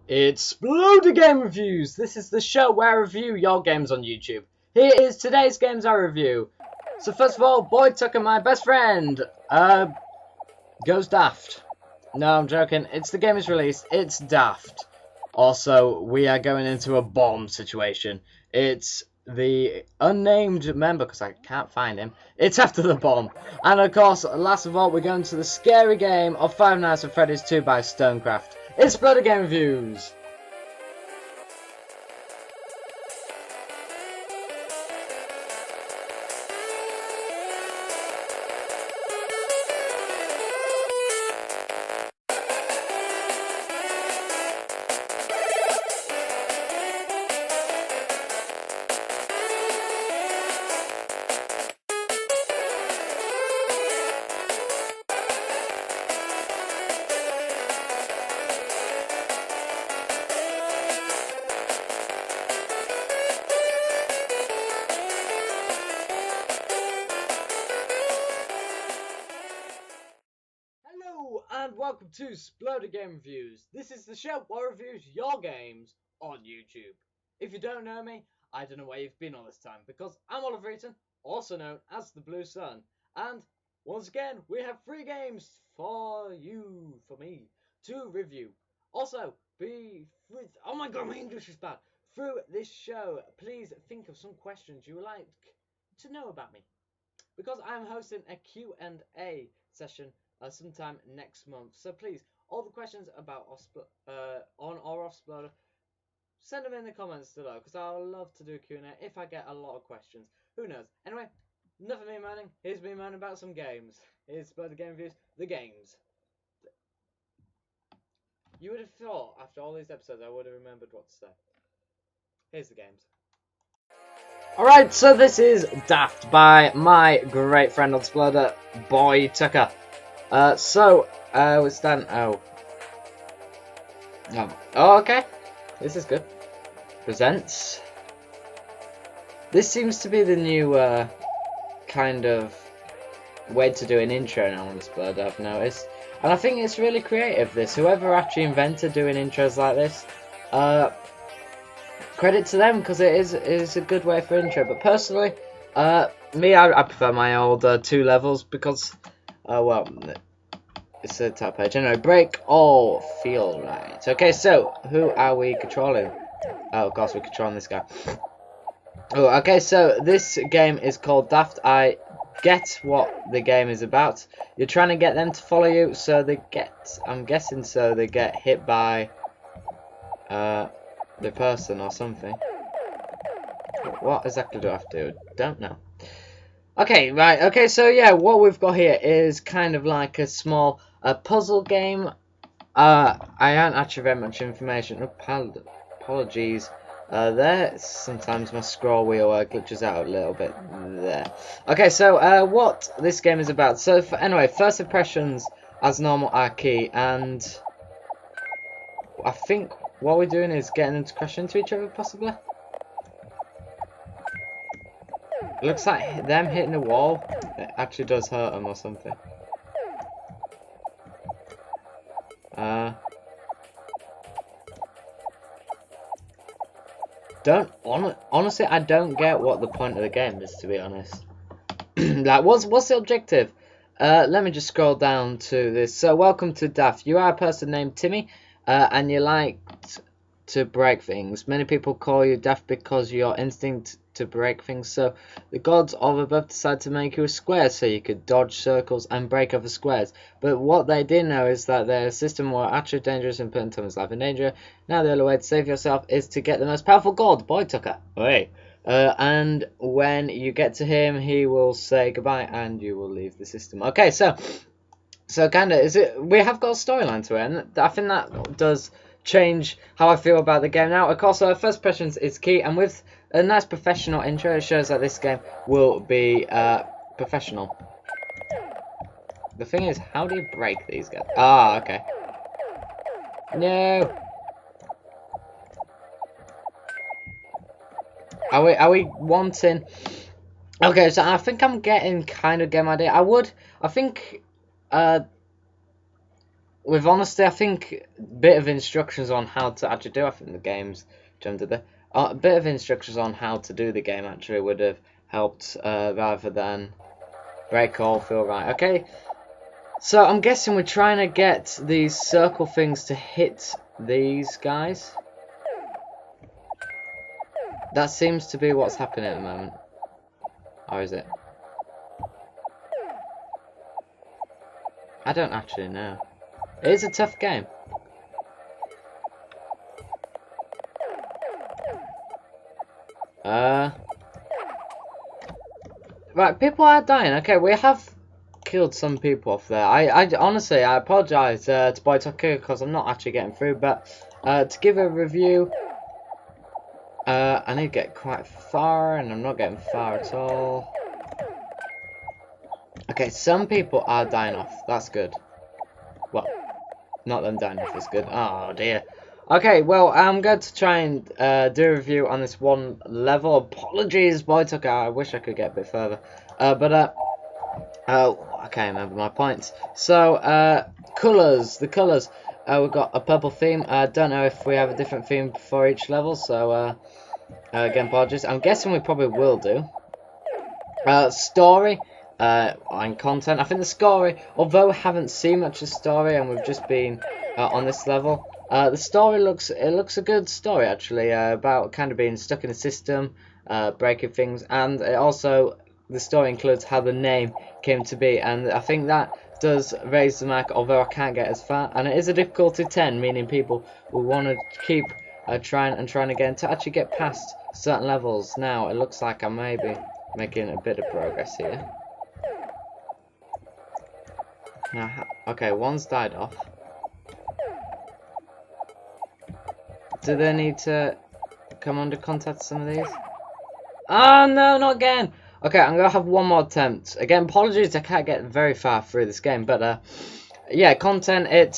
It's Sploder Game Reviews! This is the show where I review your games on YouTube. Here is today's games I review. So first of all, Boytucker, my best friend, goes Daft. No, I'm joking. It's the game is released. It's Daft. Also, we are going into a bomb situation. It's the unnamed member, because I can't find him. It's after the bomb. And of course, last of all, we're going to the scary game of Five Nights at Freddy's 2 by Stonecraft. It's Sploder Game Reviews. And welcome to Sploder Game Reviews. This is the show where I reviews your games on YouTube. If you don't know me, I don't know where you've been all this time, because I'm Oliver Eaton, also known as the Blue Sun. And once again, we have 3 games for me, to review. Also, oh my god, my English is bad. Through this show, please think of some questions you would like to know about me, because I'm hosting a Q&A session sometime next month. So please, all the questions about on or off Sploder, send them in the comments below, because I'll love to do a Q&A if I get a lot of questions. Who knows? Anyway, enough of me moaning. Here's me moaning about some games. Here's Sploder Game Reviews, the games. You would have thought, after all these episodes, I would have remembered what to say. Here's the games. Alright, so this is Daft by my great friend on Sploder, Boytucker. We stand. Oh, okay. This is good. Presents. This seems to be the new kind of way to do an intro now on Sploder, I've noticed, and I think it's really creative. Whoever actually invented doing intros like this, credit to them, because it is a good way for intro. But personally, I prefer my old 2 levels, because well, it's a top page. Anyway, break all feel right. Okay, so who are we controlling? Oh, of course, we're controlling this guy. Oh, okay, so this game is called Daft. I get what the game is about. You're trying to get them to follow you, so they get, I'm guessing, so they get hit by the person or something. What exactly do I have to do? Don't know. Okay, right, okay, so yeah, what we've got here is kind of like a small puzzle game. I haven't actually very much information. Apologies. There, sometimes my scroll wheel glitches out a little bit there. Okay, so what this game is about. So anyway, first impressions as normal are key, and I think what we're doing is getting them to crash into each other, possibly. It looks like them hitting the wall, it actually does hurt them or something. Honestly, I don't get what the point of the game is, to be honest. Like, what's the objective? Let me just scroll down to this. So, welcome to Daft. You are a person named Timmy, and you like to break things. Many people call you Daft because your instinct to break things. So the gods of above decided to make you a square so you could dodge circles and break other squares. But what they didn't know is that their system were actually dangerous and putting Tommy's life in danger. Now the only way to save yourself is to get the most powerful god, Boytucker. Hey. And when you get to him, he will say goodbye and you will leave the system. Okay, so kinda is it? We have got a storyline to it, and I think that does change how I feel about the game now. Of course, first impressions is key, and with a nice professional intro, it shows that this game will be professional. The thing is, how do you break these guys? Ah, okay. No. Are we wanting? Okay, so I think I'm getting kind of game idea. I think with honesty, I think a bit of instructions on how to actually do. I think the game's jumped a bit. A bit of instructions on how to do the game actually would have helped rather than break all feel right. Okay, so I'm guessing we're trying to get these circle things to hit these guys. That seems to be what's happening at the moment. Or is it? I don't actually know. It is a tough game. Right, people are dying. Okay, we have killed some people off there. I honestly, I apologise to Boytucker because I'm not actually getting through. But to give a review, I need to get quite far, and I'm not getting far at all. Okay, some people are dying off. That's good. Well, not them dying off is good. Oh dear. Okay, well, I'm going to try and do a review on this one level. Apologies, Boytucker. I wish I could get a bit further. I can't remember my points. So, colours. The colours. We've got a purple theme. I don't know if we have a different theme for each level. So, again, apologies. I'm guessing we probably will do. Story. And content. I think the story, although we haven't seen much of the story and we've just been on this level, the story looks a good story actually, about kind of being stuck in a system, breaking things, and it also, the story includes how the name came to be, and I think that does raise the mark, although I can't get as far, and it is a difficulty 10, meaning people will want to keep trying again to actually get past certain levels. Now it looks like I may be making a bit of progress here. Now, okay, one's died off. Do they need to come under contact with some of these? Oh no, not again! Okay, I'm gonna have one more attempt. Again, apologies, I can't get very far through this game, but yeah, content, it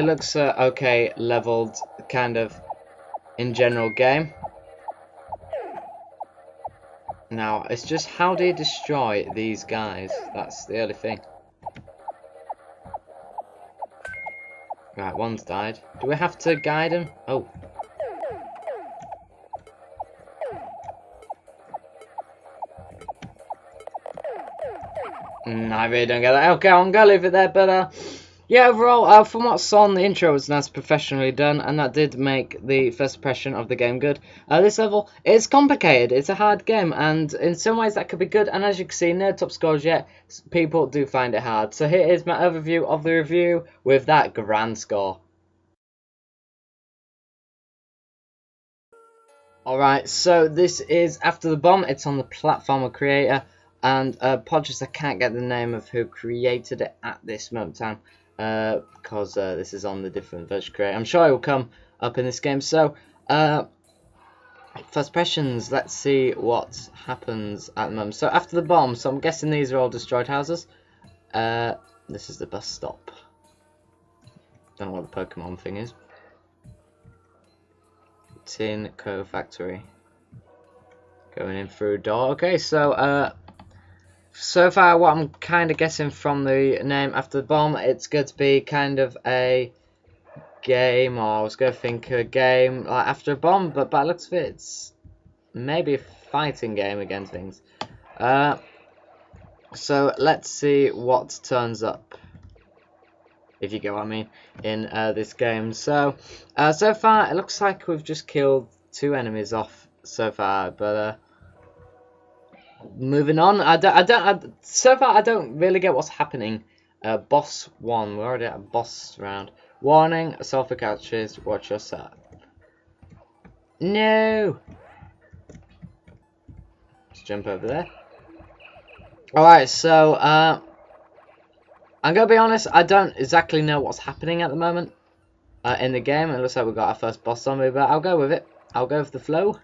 looks okay, leveled, kind of, in general game. Now, it's just how do you destroy these guys? That's the only thing. Right, one's died. Do we have to guide him? Oh. I really don't get that. Okay, I'm gonna leave it there, but yeah, overall, from what I saw on the intro, it was nice, professionally done, and that did make the first impression of the game good. This level is complicated, it's a hard game, and in some ways that could be good, and as you can see, no top scores yet, people do find it hard. So here is my overview of the review with that grand score. Alright, so this is After the Bomb, it's on the Platformer Creator, and apologies I can't get the name of who created it at this moment in time, because this is on the different version creator. I'm sure it will come up in this game. So, first impressions, let's see what happens at the moment. So, after the bomb, so I'm guessing these are all destroyed houses. This is the bus stop. Don't know what the Pokemon thing is. Tin Co Factory. Going in through a door. Okay, so so far what I'm kind of guessing from the name After the Bomb, it's going to be kind of a game, or I was going to think a game like After a Bomb, but by the looks of it, it's maybe a fighting game against things. So let's see what turns up, if you get what I mean, in this game. So, so far it looks like we've just killed 2 enemies off so far, but moving on. So far I don't really get what's happening. Boss 1, we're already at a boss round. Warning: sulfur catches, watch your step. No. Just jump over there. Alright, so I'm gonna be honest, I don't exactly know what's happening at the moment in the game. It looks like we've got our first boss zombie, but I'll go with it. I'll go with the flow.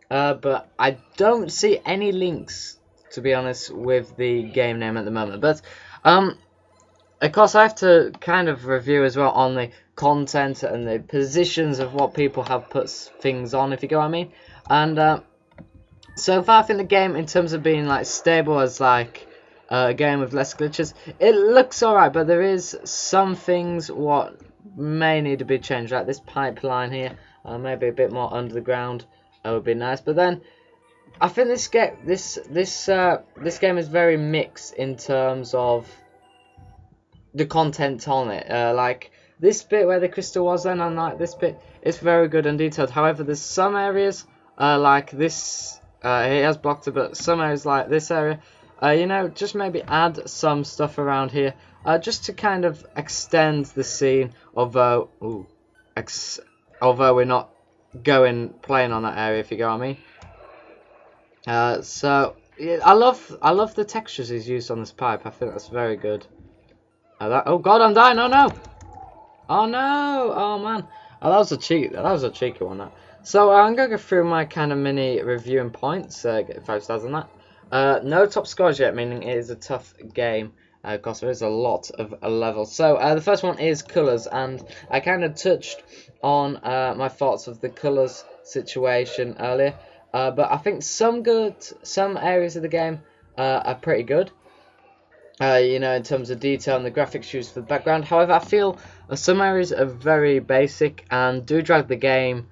But I don't see any links, to be honest, with the game name at the moment. But of course, I have to kind of review as well on the content and the positions of what people have put things on, if you get what I mean. And so far, I think the game, in terms of being like stable as like a game with less glitches. It looks alright, but there is some things what may need to be changed, like this pipeline here. Maybe a bit more under the ground would be nice. But then I think this game is very mixed in terms of the content on it. Like this bit where the crystal was, then and like this bit, it's very good and detailed. However, there's some areas like this. It has blocked it, but some areas like this area, you know, just maybe add some stuff around here, just to kind of extend the scene. Although we're not playing on that area, if you get what I mean. So yeah, I love the textures he's used on this pipe. I think that's very good. Oh god, I'm dying! Oh no! Oh no! Oh man! Oh, that was a cheeky one. That. So I'm gonna go through my kind of mini reviewing points. Get 5 stars on that. No top scores yet, meaning it is a tough game. Because there is a lot of levels. So the first one is colours, and I kind of touched on my thoughts of the colours situation earlier. But I think some areas of the game are pretty good. You know, in terms of detail and the graphics used for the background. However, I feel some areas are very basic and do drag the game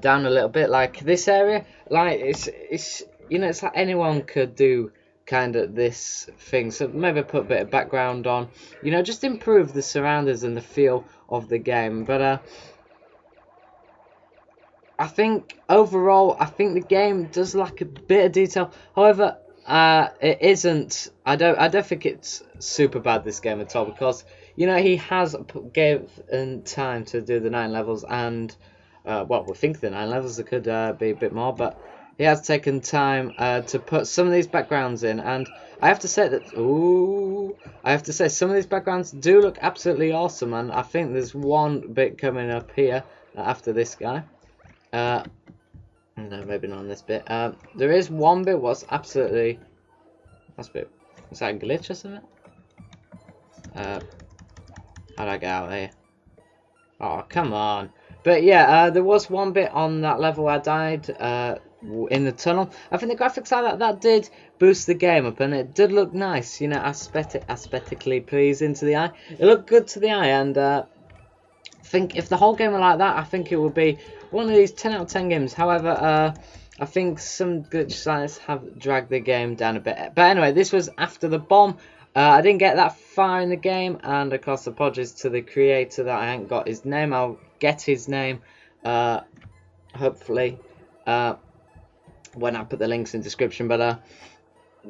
down a little bit. Like this area, like it's you know, it's like anyone could do kind of this thing. So maybe put a bit of background on, you know, just improve the surroundings and the feel of the game. But I think overall, I think the game does lack a bit of detail. However, it isn't. I don't think it's super bad, this game at all, because you know he has given time to do the 9 levels, and well, we think the 9 levels, there could be a bit more, but he has taken time to put some of these backgrounds in, and I have to say that some of these backgrounds do look absolutely awesome, and I think there's one bit coming up here after this guy. No, maybe not on this bit. There is one bit what's absolutely... Is that a glitch or something? How do I get out of here? Oh, come on. But yeah, there was one bit on that level I died in the tunnel. I think the graphics like that did boost the game up, and it did look nice, you know, aesthetically pleasing to the eye. It looked good to the eye, and I think if the whole game were like that, I think it would be one of these 10 out of 10 games. However, I think some glitches have dragged the game down a bit. But anyway, this was after the bomb. I didn't get that far in the game, and of course apologies to the creator that I ain't got his name. I'll get his name hopefully when I put the links in the description. But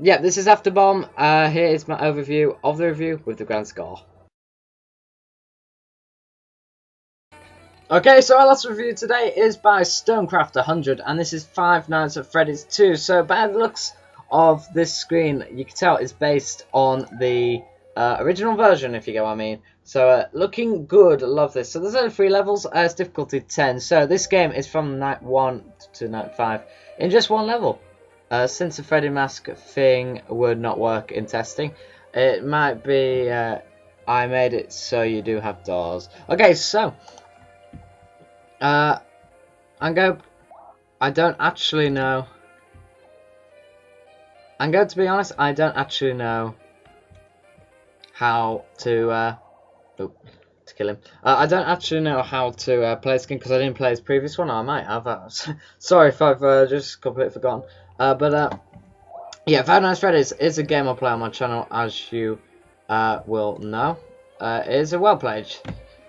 yeah, this is after bomb. Here is my overview of the review with the grand score. Okay, so our last review today is by Stonecraft100, and this is Five Nights at Freddy's 2. So by the looks of this screen, you can tell it's based on the original version, if you get what I mean. So looking good, love this. So there's only 3 levels, it's difficulty 10. So this game is from night 1 to night 5 in just 1 level. Since the Freddy mask thing would not work in testing, it might be I made it so you do have doors. Okay, so I don't actually know. I'm going to be honest, I don't actually know how to kill him. I don't actually know how to play this game because I didn't play his previous one. I might have. Sorry if I've just completely forgotten. But yeah, Five Nights at Freddy's is a game I play on my channel, as you will know. It is a well-played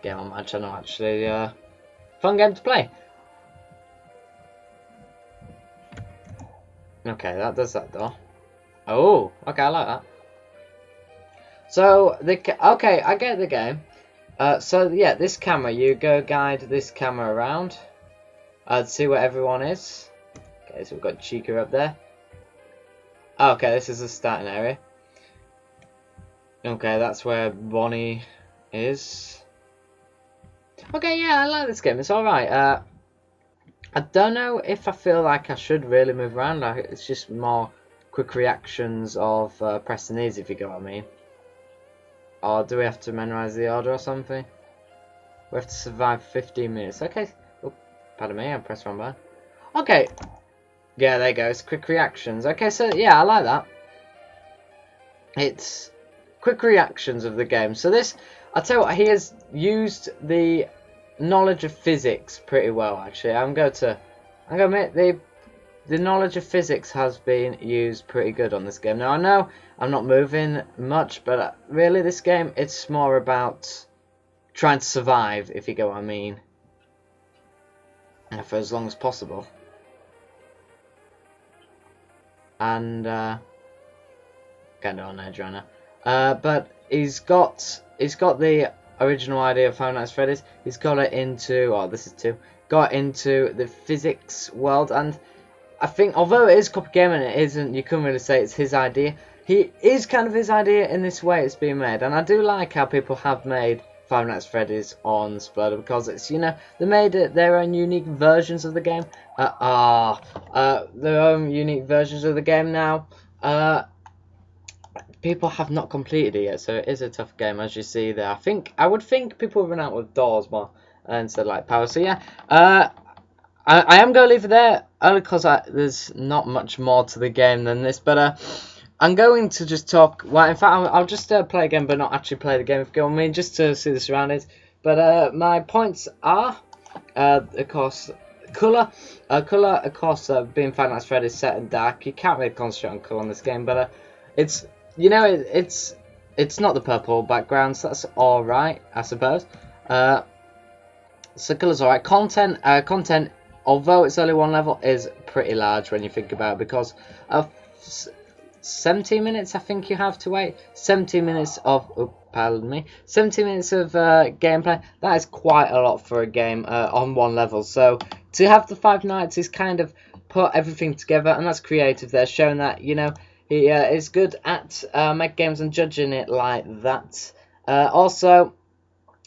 game on my channel, actually. Fun game to play. Okay, that does that door. Oh, okay, I like that. So okay, I get the game. So yeah, this camera, you go guide this camera around to see where everyone is. Okay, so we've got Chica up there. Oh, okay, this is the starting area. Okay, that's where Bonnie is. Okay, yeah, I like this game. It's alright. I don't know if I feel like I should really move around. Like, it's just more quick reactions of pressing these, if you get what I mean. Or do we have to memorize the order or something? We have to survive 15 minutes. Okay. Oh, pardon me, I pressed wrong button. Okay. Yeah, there you go. It's quick reactions. Okay, so yeah, I like that. it's quick reactions of the game. So this, I'll tell you what, he has used the knowledge of physics pretty well. Actually, I'm going to admit the knowledge of physics has been used pretty good on this game. Now I know I'm not moving much, but really this game, it's more about trying to survive, if you get what I mean, for as long as possible. And kind of on edge right now. But he's got the original idea of Five Nights at Freddy's. He's got it into, oh, this is 2. Got into the physics world, and I think although it is a copy game and it isn't, you couldn't really say it's his idea. He is kind of his idea in this way it's being made, and I do like how people have made Five Nights at Freddy's on Sploder, because it's, you know, they made their own unique versions of the game. Their own unique versions of the game now. People have not completed it yet, so it is a tough game, as you see there. I would think people would run out with doors more instead of like power. So yeah, I am going to leave it there, only because there's not much more to the game than this. But I'm going to just talk. Well, in fact, I'll just play a game, but not actually play the game. If you go with me, just to see the surroundings. But my points are, of course, colour. Colour, of course, being Five Nights at Freddy's set and dark, you can't really concentrate on colour on this game. But it's, you know, it's not the purple background, so that's all right, I suppose. So colour's all right. Content. Although it's only one level, is pretty large when you think about it, because of 17 minutes I think you have to wait. 17 minutes of, 17 minutes of gameplay. That is quite a lot for a game on one level. So to have the 5 nights is kind of put everything together, and that's creative there, showing that, you know, he is good at making games and judging it like that. Also,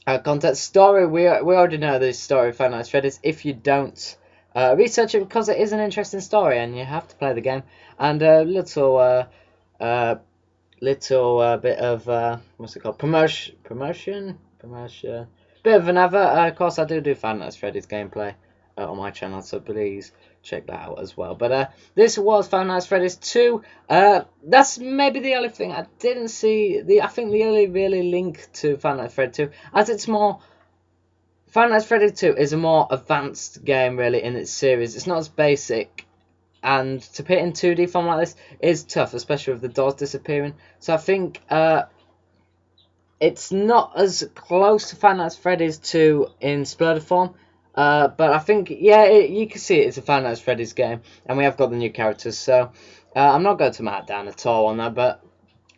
content story. We already know the story of Five Nights at Freddy's. If you don't, research it, because it is an interesting story and you have to play the game. And a little bit of what's it called, promotion, bit of another. Of course, I do Five Nights at Freddy's gameplay on my channel, so please check that out as well. But this was Five Nights at Freddy's 2. That's maybe the only thing I didn't see. I think the only really link to Five Nights at Freddy's 2, as it's more, Five Nights at Freddy's 2 is a more advanced game really in its series. It's not as basic, and to put it in 2D form like this is tough, especially with the doors disappearing. So I think it's not as close to Five Nights at Freddy's 2 in Sploder form. But I think, yeah, you can see it's a Five Nights at Freddy's game, and we have got the new characters. So I'm not going to mark down at all on that, but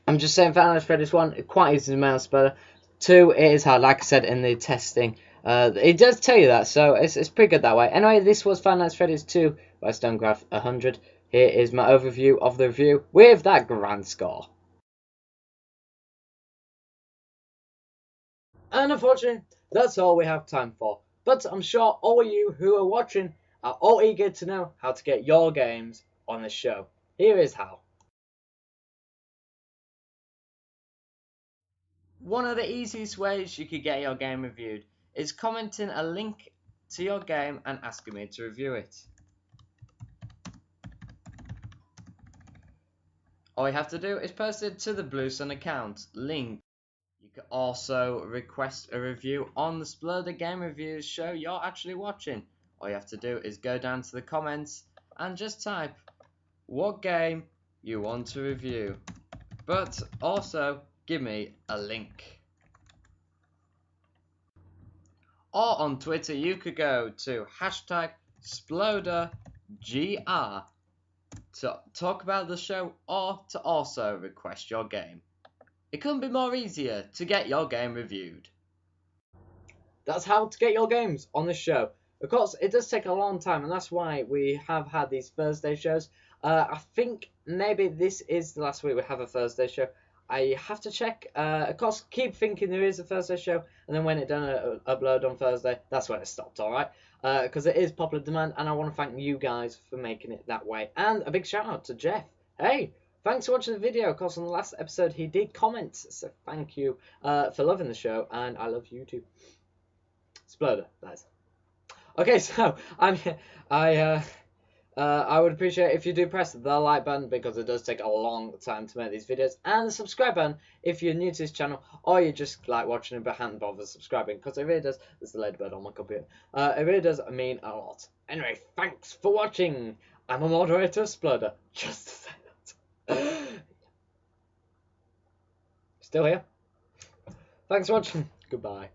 I'm just saying Five Nights at Freddy's 1, quite easy to mail Sploder. 2, it is hard, like I said in the testing. It does tell you that, so it's pretty good that way. Anyway, this was Five Nights at Freddy's 2 by Stonegraph 100. Here is my overview of the review with that grand score. And unfortunately, that's all we have time for. But I'm sure all of you who are watching are all eager to know how to get your games on this show. Here is how. One of the easiest ways you could get your game reviewed is commenting a link to your game and asking me to review it. All you have to do is post it to the Blue Sun account link. You can also request a review on the Sploder Game Reviews show you're actually watching. All you have to do is go down to the comments and just type what game you want to review. But also give me a link. Or on Twitter you could go to #SploderGR to talk about the show, or to also request your game. It couldn't be more easier to get your game reviewed. That's how to get your games on this show. Of course, it does take a long time, and that's why we have had these Thursday shows. I think maybe this is the last week we have a Thursday show. I have to check. Of course, keep thinking there is a Thursday show, and then when it done upload on Thursday, that's when it stopped, alright? Because it is popular demand, and I want to thank you guys for making it that way. And a big shout out to Jeff. Hey, thanks for watching the video. Of course, on the last episode, he did comment, so thank you for loving the show, and I love you too. Sploder, that is. Okay, so I would appreciate if you do press the like button, because it does take a long time to make these videos, and the subscribe button if you're new to this channel, or you're just like watching it but haven't bothered subscribing, because it really does. There's the ladybird on my computer. It really does mean a lot. Anyway, thanks for watching. I'm a moderator, Sploder. Just to say that. Still here. Thanks for watching. Goodbye.